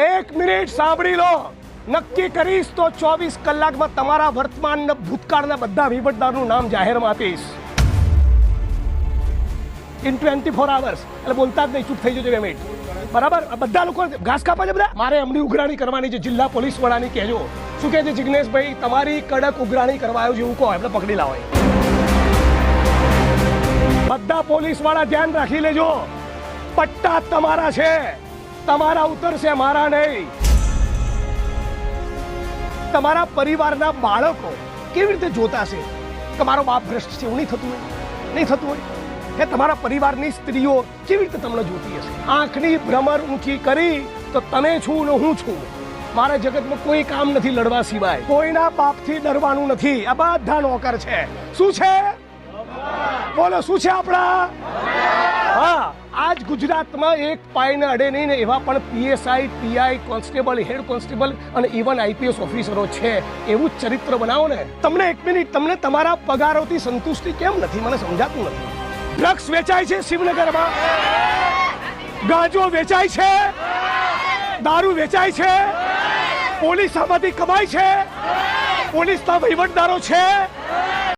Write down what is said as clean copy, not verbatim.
એક મિનિટ સાંભળી લો. નક્કી કરીશ તો 24 કલાકમાં તમારા વર્તમાન અને ભૂતકાળના બધા વહીવટદારનું નામ જાહેરમાં આપીશ. In 24 hours. એટલે બોલતા જ નહીં, ચૂપ થઈ જજો 2 મિનિટ. બરાબર? બધા લોકો ઘાસ કાપા છે બધા. મારે એમની ઉઘરાણી કરવાની છે. જિલ્લા પોલીસ વડાની કહેજો. શું કહે છે જિગ્નેશભાઈ, તમારી કડક ઉઘરાણી કરવા આવ્યો જેવું કહો, એટલે પકડી લાવો. બધા પોલીસ વાળા ધ્યાન રાખી લેજો. પટ્ટા તમારા છે, તમારા ઉતરશે, મારા નહીં. તમારા પરિવારના બાળકો કેવી રીતે જોતા છે કે મારો બાપ ભ્રષ્ટ છે? એવું નહીં થતું હોય, નહીં થતું હોય કે તમારા પરિવારની સ્ત્રીઓ કેવી રીતે તમને જોતી હશે? આંખની ભ્રમર ઊંચી કરી તો તમે છું ને હું છું. મારા જગતમાં કોઈ કામ નથી લડવા સિવાય. કોઈના બાપથી ડરવાનું નથી. આ બધા નોકર છે. શું છે? બોલો, શું છે આપણા? હા, આજ ગુજરાતમાં એક પાયને અડે નહીં ને એવા પણ PSI, PI, constable, head constable અને ઇવન આઈપીએસ ઓફિસરો છે. એવું જ ચરિત્ર બનાવો ને. તમને એક મિનિટ, તમને તમારા પગારોથી સંતુષ્ટિ કેમ નથી? મને સમજાતું નથી. ડ્રગ્સ વેચાય છે શિવનગરમાં, ગાંજો વેચાય છે, દારૂ વેચાય છે, પોલીસ આમાંથી કમાય છે, પોલીસના વહીવટદારો છે.